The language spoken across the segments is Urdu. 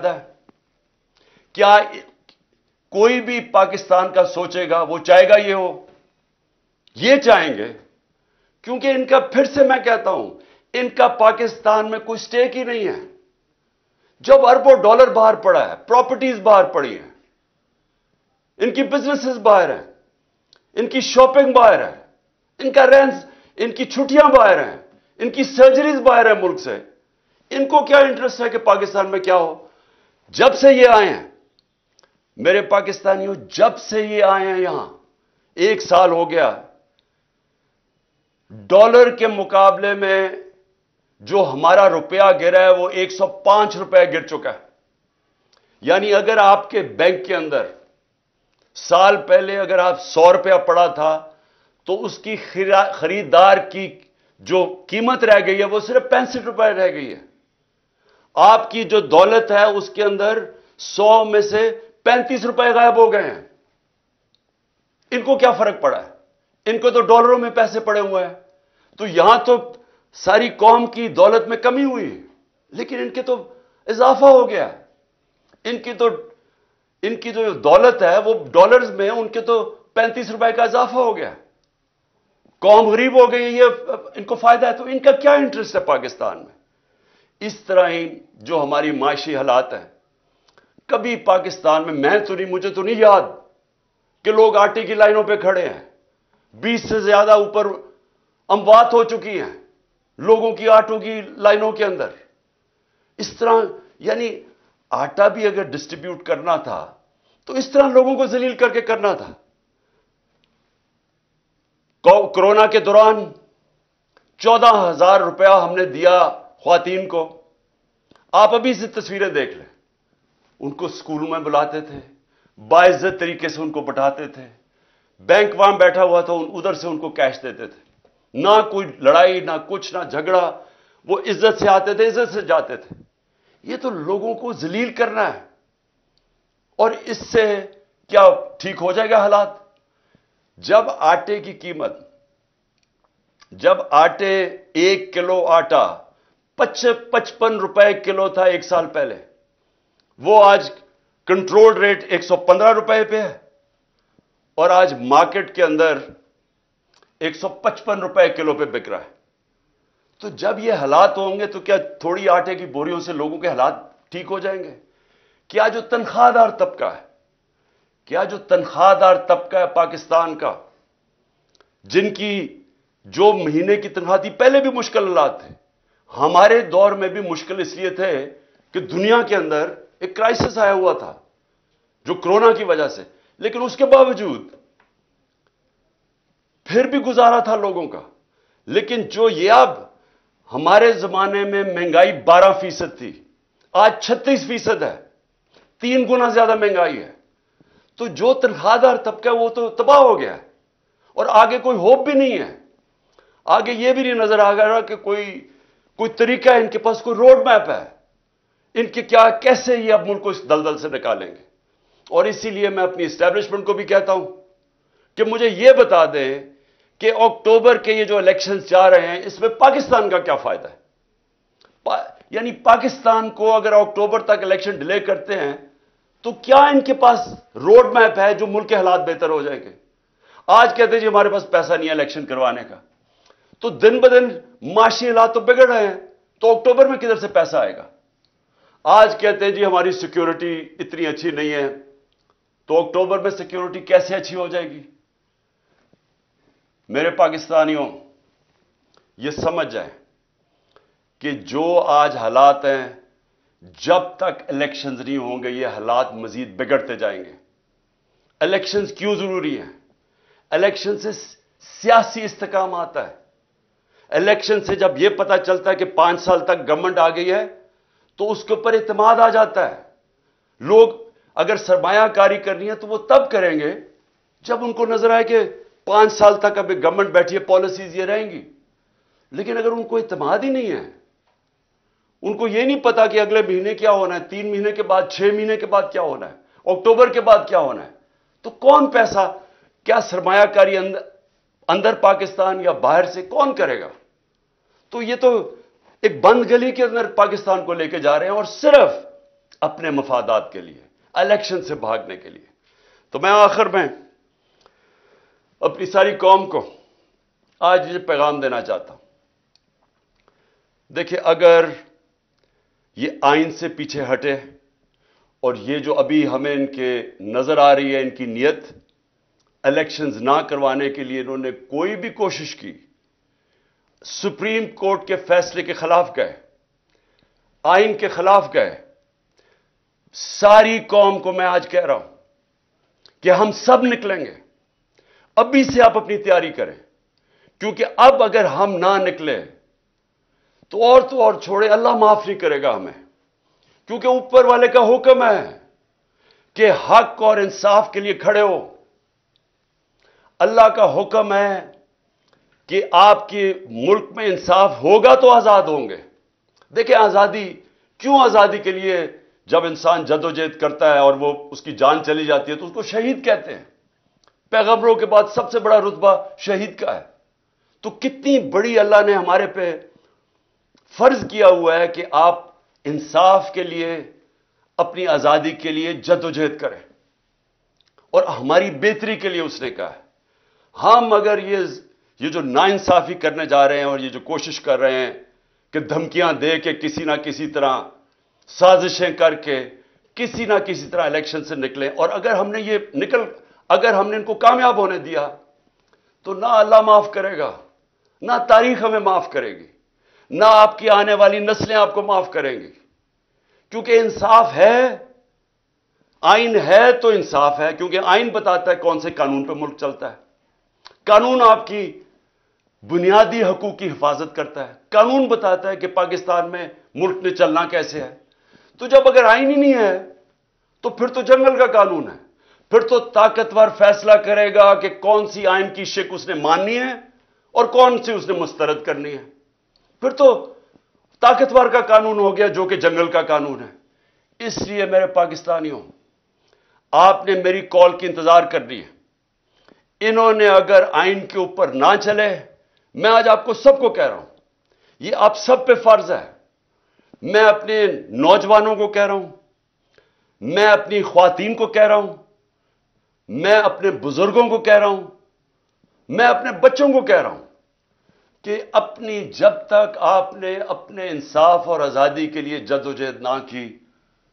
فائدہ ہے؟ کیا کوئی بھی پاکستان کا سوچے گا وہ چاہے گا یہ ہو؟ یہ چاہیں گے، کیونکہ ان کا، پھر سے میں کہتا ہوں، ان کا پاکستان میں کوئی سٹیک ہی نہیں ہے۔ جب اربوں ڈالر باہر پڑا ہے، پراپرٹیز باہر پڑی ہیں، ان کی بزنسز باہر ہیں، ان کی شاپنگ باہر ہے، ان کا رینز، ان کی چھٹیاں باہر ہیں، ان کی سرجریز باہر ہیں ملک سے، ان کو کیا انٹرسٹ ہے کہ پاکستان میں کیا ہو؟ جب سے یہ آئے ہیں میرے پاکستانیوں، جب سے یہ آئے ہیں یہاں 1 سال ہو گیا، ڈالر کے مقابلے میں جو ہمارا روپیہ گرا ہے وہ 105 روپے گر چکا ہے۔ یعنی اگر آپ کے بینک کے اندر سال پہلے اگر آپ 100 روپیہ پڑا تھا تو اس کی خریدار کی جو قیمت رہ گئی ہے وہ صرف 65 روپے رہ گئی ہے۔ آپ کی جو دولت ہے اس کے اندر 100 میں سے 35 روپے غائب ہو گئے ہیں۔ ان کو کیا فرق پڑا ہے؟ ان کو تو ڈالروں میں پیسے پڑے ہوئے ہیں۔ تو یہاں تو ساری قوم کی دولت میں کمی ہوئی، لیکن ان کے تو اضافہ ہو گیا۔ ان کی جو دولت ہے وہ ڈالرز میں، ان کے تو 35 روپے کا اضافہ ہو گیا۔ قوم غریب ہو گئی، یہ ان کو فائدہ ہے۔ تو ان کا کیا انٹرسٹ ہے پاکستان میں؟ اس طرح ہی جو ہماری معاشی حالات ہیں، کبھی پاکستان میں تو نہیں، مجھے تو نہیں یاد کہ لوگ آٹے کی لائنوں پہ کھڑے ہیں۔ 20 سے زیادہ اوپر اموات ہو چکی ہیں لوگوں کی آٹوں کی لائنوں کے اندر۔ اس طرح یعنی آٹا بھی اگر ڈسٹریبیوٹ کرنا تھا تو اس طرح لوگوں کو ذلیل کر کے کرنا تھا۔ کورونا کے دوران 14,000 روپیہ ہم نے دیا خواتین کو۔ آپ ابھی سے تصویریں دیکھ لیں، ان کو اسکولوں میں بلاتے تھے، باعزت طریقے سے ان کو بٹھاتے تھے، بینک وہاں بیٹھا ہوا تھا، ادھر سے ان کو کیش دیتے تھے، نہ کوئی لڑائی، نہ کچھ، نہ جھگڑا، وہ عزت سے آتے تھے، عزت سے جاتے تھے۔ یہ تو لوگوں کو ذلیل کرنا ہے، اور اس سے کیا ٹھیک ہو جائے گا حالات؟ جب آٹے کی قیمت، جب 1 کلو آٹا 55 روپے کلو تھا 1 سال پہلے، وہ آج کنٹرول ریٹ 115 روپے پہ ہے، اور آج مارکیٹ کے اندر 155 روپے کلو پہ بک رہا ہے۔ تو جب یہ حالات ہوں گے تو کیا تھوڑی آٹے کی بوریوں سے لوگوں کے حالات ٹھیک ہو جائیں گے؟ کیا جو تنخواہ دار طبقہ ہے، کیا جو تنخواہ دار طبقہ ہے پاکستان کا، جن کی جو مہینے کی تنخواہ تھی، پہلے بھی مشکل حالات تھے، ہمارے دور میں بھی مشکل اس لیے تھے کہ دنیا کے اندر ایک کرائسس آیا ہوا تھا جو کرونا کی وجہ سے، لیکن اس کے باوجود پھر بھی گزارا تھا لوگوں کا۔ لیکن جو یہ اب ہمارے زمانے میں مہنگائی 12% تھی، آج 36% ہے، 3 گنا زیادہ مہنگائی ہے۔ تو جو تنخواہ دار طبقہ ہے وہ تو تباہ ہو گیا ہے، اور آگے کوئی ہوپ بھی نہیں ہے۔ آگے یہ بھی نہیں نظر آ رہا کہ کوئی طریقہ ہے، ان کے پاس کوئی روڈ میپ ہے، ان کے کیا، کیسے یہ اب ملک کو اس دلدل سے نکالیں گے۔ اور اسی لیے میں اپنی اسٹیبلشمنٹ کو بھی کہتا ہوں کہ مجھے یہ بتا دیں کہ اکتوبر کے یہ جو الیکشنز جا رہے ہیں، اس میں پاکستان کا کیا فائدہ ہے؟ یعنی پاکستان کو اگر اکتوبر تک الیکشن ڈیلے کرتے ہیں تو کیا ان کے پاس روڈ میپ ہے جو ملک کے حالات بہتر ہو جائیں گے؟ آج کہتے ہیں جی ہمارے پاس پیسہ نہیں ہے الیکشن کروانے کا، تو دن بدن معاشی حالات تو بگڑ رہے ہیں، تو اکتوبر میں کدھر سے پیسہ آئے گا؟ آج کہتے ہیں جی ہماری سیکیورٹی اتنی اچھی نہیں ہے، تو اکتوبر میں سیکیورٹی کیسے اچھی ہو جائے گی؟ میرے پاکستانیوں، یہ سمجھ جائیں کہ جو آج حالات ہیں، جب تک الیکشنز نہیں ہوں گے یہ حالات مزید بگڑتے جائیں گے۔ الیکشنز کیوں ضروری ہیں؟ الیکشن سے سیاسی استحکام آتا ہے۔ الیکشن سے جب یہ پتا چلتا ہے کہ 5 سال تک گورنمنٹ آ گئی ہے تو اس کے اوپر اعتماد آ جاتا ہے۔ لوگ اگر سرمایہ کاری کرنی ہے تو وہ تب کریں گے جب ان کو نظر آئے کہ 5 سال تک اب گورنمنٹ بیٹھی ہے، پالیسیز یہ رہیں گی۔ لیکن اگر ان کو اعتماد ہی نہیں ہے، ان کو یہ نہیں پتا کہ اگلے مہینے کیا ہونا ہے، 3 مہینے کے بعد، 6 مہینے کے بعد کیا ہونا ہے، اکتوبر کے بعد کیا ہونا ہے، تو کون پیسہ، کیا سرمایہ کاری اندر پاکستان یا باہر سے کون کرے گا؟ تو یہ تو ایک بند گلی کے اندر پاکستان کو لے کے جا رہے ہیں، اور صرف اپنے مفادات کے لیے، الیکشن سے بھاگنے کے لیے۔ تو میں آخر میں اپنی ساری قوم کو آج یہ پیغام دینا چاہتا ہوں، دیکھیں اگر یہ آئین سے پیچھے ہٹے اور یہ جو ابھی ہمیں ان کے نظر آ رہی ہے ان کی نیت، الیکشنز نہ کروانے کے لیے انہوں نے کوئی بھی کوشش کی، سپریم کورٹ کے فیصلے کے خلاف گئے، آئین کے خلاف گئے، ساری قوم کو میں آج کہہ رہا ہوں کہ ہم سب نکلیں گے۔ ابھی سے آپ اپنی تیاری کریں، کیونکہ اب اگر ہم نہ نکلے تو اور چھوڑے، اللہ معاف نہیں کرے گا ہمیں، کیونکہ اوپر والے کا حکم ہے کہ حق اور انصاف کے لیے کھڑے ہو۔ اللہ کا حکم ہے کہ آپ کے ملک میں انصاف ہوگا تو آزاد ہوں گے۔ دیکھیں آزادی، کیوں آزادی کے لیے جب انسان جدوجہد کرتا ہے اور وہ اس کی جان چلی جاتی ہے تو اس کو شہید کہتے ہیں۔ پیغمبروں کے بعد سب سے بڑا رتبہ شہید کا ہے۔ تو کتنی بڑی اللہ نے ہمارے پہ فرض کیا ہوا ہے کہ آپ انصاف کے لیے، اپنی آزادی کے لیے جدوجہد کریں، اور ہماری بہتری کے لیے اس نے کہا ہے۔ ہم اگر یہ جو ناانصافی کرنے جا رہے ہیں اور یہ جو کوشش کر رہے ہیں کہ دھمکیاں دے کے کسی نہ کسی طرح سازشیں کر کے کسی نہ کسی طرح الیکشن سے نکلیں، اور اگر ہم نے ان کو کامیاب ہونے دیا تو نہ اللہ معاف کرے گا، نہ تاریخ ہمیں معاف کرے گی، نہ آپ کی آنے والی نسلیں آپ کو معاف کریں گی، کیونکہ انصاف ہے، آئین ہے تو انصاف ہے، کیونکہ آئین بتاتا ہے کون سے قانون پہ ملک چلتا ہے۔ قانون آپ کی بنیادی حقوق کی حفاظت کرتا ہے، قانون بتاتا ہے کہ پاکستان میں ملک نے چلنا کیسے ہے۔ تو جب اگر آئین ہی نہیں ہے تو پھر تو جنگل کا قانون ہے، پھر تو طاقتور فیصلہ کرے گا کہ کون سی آئین کی شک اس نے ماننی ہے اور کون سی اس نے مسترد کرنی ہے۔ پھر تو طاقتور کا قانون ہو گیا جو کہ جنگل کا قانون ہے۔ اس لیے میرے پاکستانیوں، آپ نے میری کال کی انتظار کرنی ہے۔ انہوں نے اگر آئین کے اوپر نہ چلے، میں آج آپ کو سب کو کہہ رہا ہوں، یہ آپ سب پہ فرض ہے۔ میں اپنے نوجوانوں کو کہہ رہا ہوں، میں اپنی خواتین کو کہہ رہا ہوں، میں اپنے بزرگوں کو کہہ رہا ہوں، میں اپنے بچوں کو کہہ رہا ہوں کہ جب تک آپ نے اپنے انصاف اور آزادی کے لیے جدوجہد نہ کی،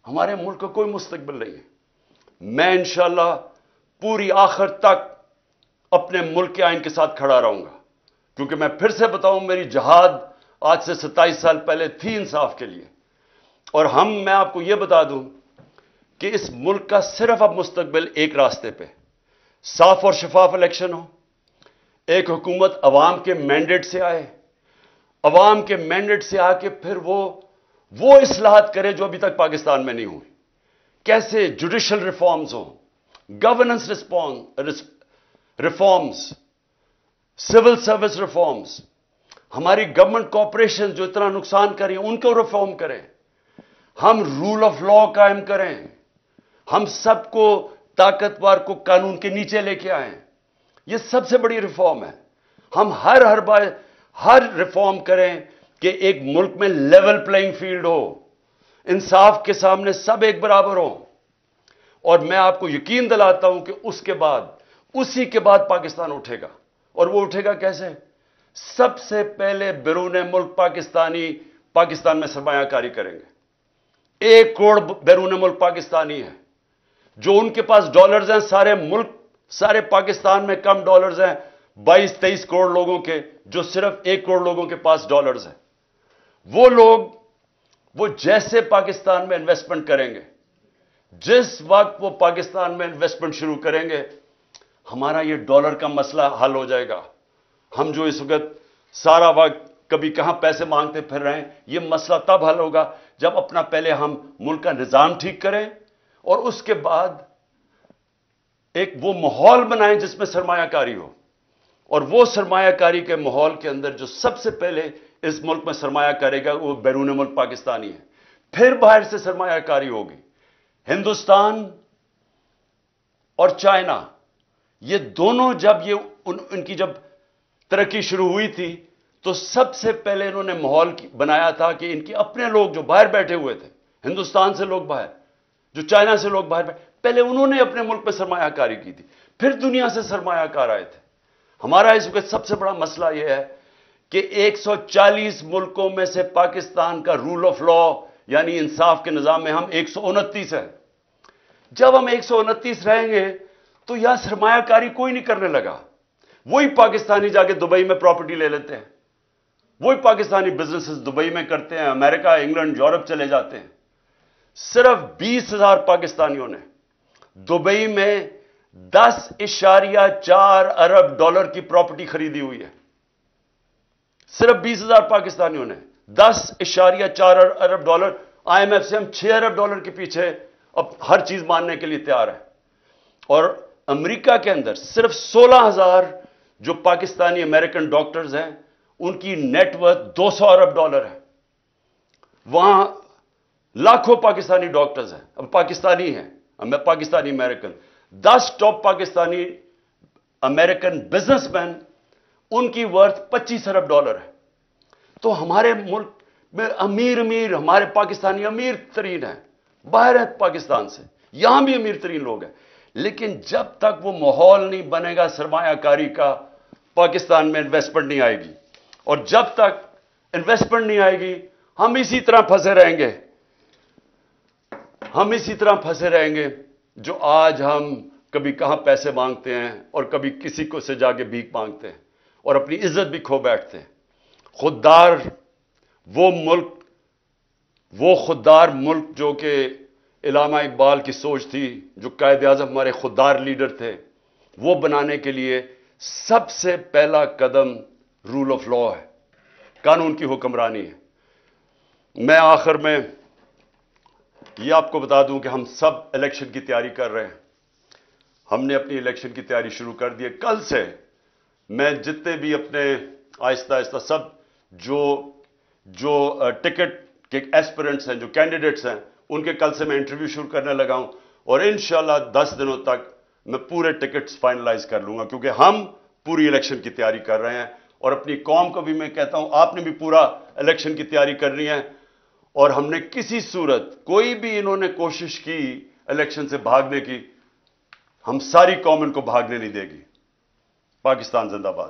ہمارے ملک کا کوئی مستقبل نہیں ہے۔ میں انشاءاللہ پوری آخر تک اپنے ملک کے آئین کے ساتھ کھڑا رہوں گا، کیونکہ میں پھر سے بتاؤں، میری جہاد آج سے 27 سال پہلے تھی انصاف کے لیے۔ اور میں آپ کو یہ بتا دوں کہ اس ملک کا صرف اب مستقبل ایک راستے پہ، صاف اور شفاف الیکشن ہو، ایک حکومت عوام کے مینڈیٹ سے آئے، عوام کے مینڈیٹ سے آ کے پھر وہ اصلاحات کرے جو ابھی تک پاکستان میں نہیں ہوئی۔ کیسے جوڈیشل ریفارمز ہوں، governance reforms, civil service reforms, ہماری گورنمنٹ کارپوریشن جو اتنا نقصان کر رہی ہیں ان کو ریفارم کریں، ہم رول آف لا قائم کریں، ہم سب کو طاقتور کو قانون کے نیچے لے کے آئیں۔ یہ سب سے بڑی ریفارم ہے۔ ہم ہر ریفارم کریں کہ ایک ملک میں لیول پلینگ فیلڈ ہو، انصاف کے سامنے سب ایک برابر ہوں۔ اور میں آپ کو یقین دلاتا ہوں کہ اسی کے بعد پاکستان اٹھے گا۔ اور وہ اٹھے گا کیسے؟ سب سے پہلے بیرون ملک پاکستان میں سرمایہ کاری کریں گے۔ 1 کروڑ بیرون ملک پاکستانی ہے، جو ان کے پاس ڈالرز ہیں، سارے پاکستان میں کم ڈالرز ہیں 22-23 کروڑ لوگوں کے، جو صرف 1 کروڑ لوگوں کے پاس ڈالرز ہیں۔ وہ لوگ وہ جیسے پاکستان میں انویسٹمنٹ کریں گے، جس وقت وہ پاکستان میں انویسٹمنٹ شروع کریں گے، ہمارا یہ ڈالر کا مسئلہ حل ہو جائے گا۔ ہم جو اس وقت سارا وقت کبھی کہاں پیسے مانگتے پھر رہے ہیں، یہ مسئلہ تب حل ہوگا جب اپنا پہلے ہم ملک کا نظام ٹھیک کریں، اور اس کے بعد ایک وہ ماحول بنائیں جس میں سرمایہ کاری ہو۔ اور وہ سرمایہ کاری کے ماحول کے اندر جو سب سے پہلے اس ملک میں سرمایہ کرے گا وہ بیرون ملک پاکستانی ہے، پھر باہر سے سرمایہ کاری ہوگی۔ ہندوستان اور چائنا، یہ دونوں جب ان کی جب ترقی شروع ہوئی تھی تو سب سے پہلے انہوں نے ماحول بنایا تھا کہ ان کے اپنے لوگ جو باہر بیٹھے ہوئے تھے، ہندوستان سے لوگ باہر, جو چائنا سے لوگ باہر, پہلے انہوں نے اپنے ملک میں سرمایہ کاری کی تھی, پھر دنیا سے سرمایہ کار آئے تھے. ہمارا اس وقت سب سے بڑا مسئلہ یہ ہے کہ 140 ملکوں میں سے پاکستان کا رول آف لا یعنی انصاف کے نظام میں ہم 129 ہیں. جب ہم 129 رہیں گے تو یہاں سرمایہ کاری کوئی نہیں کرنے لگا. وہی پاکستانی جا کے دبئی میں پراپرٹی لے لیتے ہیں, وہی پاکستانی بزنسز دبئی میں کرتے ہیں, امریکہ, انگلینڈ, یورپ چلے جاتے ہیں. صرف 20,000 پاکستانیوں نے دبئی میں 10.4 ارب ڈالر کی پراپرٹی خریدی ہوئی ہے. صرف 20,000 پاکستانیوں نے 10.4 ارب ڈالر. آئی ایم ایف سے ہم 6 ارب ڈالر کے پیچھے اب ہر چیز ماننے کے لیے تیار ہے. اور امریکہ کے اندر صرف 16,000 جو پاکستانی امریکن ڈاکٹرز ہیں ان کی نیٹ ورتھ 200 ارب ڈالر ہے. وہاں لاکھوں پاکستانی ڈاکٹرز ہیں, اب پاکستانی ہیں, Pakistani American. 10 top Pakistani American businessman, ان کی ورتھ 25 ارب ڈالر ہے. تو ہمارے ملک میں امیر ہمارے پاکستانی امیر ترین ہیں, باہر ہیں پاکستان سے, یہاں بھی امیر ترین لوگ ہیں. لیکن جب تک وہ ماحول نہیں بنے گا سرمایہ کاری کا, پاکستان میں انویسٹمنٹ نہیں آئے گی. اور جب تک انویسٹمنٹ نہیں آئے گی ہم اسی طرح پھنسے رہیں گے. ہم اسی طرح پھنسے رہیں گے جو آج ہم کبھی کہاں پیسے مانگتے ہیں اور کبھی کسی کو سے جا کے بھیک مانگتے ہیں اور اپنی عزت بھی کھو بیٹھتے ہیں. خوددار وہ خوددار ملک جو کہ علامہ اقبال کی سوچ تھی, جو قائد اعظم ہمارے خوددار لیڈر تھے, وہ بنانے کے لیے سب سے پہلا قدم رول آف لا ہے, قانون کی حکمرانی ہے. میں آخر میں یہ آپ کو بتا دوں کہ ہم سب الیکشن کی تیاری کر رہے ہیں. ہم نے اپنی الیکشن کی تیاری شروع کر دی ہے. کل سے میں جتنے بھی اپنے آہستہ آہستہ سب جو ٹکٹ کے ایسپیرنٹس ہیں, جو کینڈیڈیٹس ہیں, ان کے کل سے میں انٹرویو شروع کرنے لگا ہوں. اور انشاءاللہ 10 دنوں تک میں پورے ٹکٹس فائنلائز کر لوں گا, کیونکہ ہم پوری الیکشن کی تیاری کر رہے ہیں. اور اپنی قوم کو بھی میں کہتا ہوں آپ نے بھی پورا الیکشن کی تیاری کرنی ہے. اور ہم نے کسی صورت کوئی بھی انہوں نے کوشش کی الیکشن سے بھاگنے کی, ہم ساری قوم ان کو بھاگنے نہیں دے گی. پاکستان زندہ باد.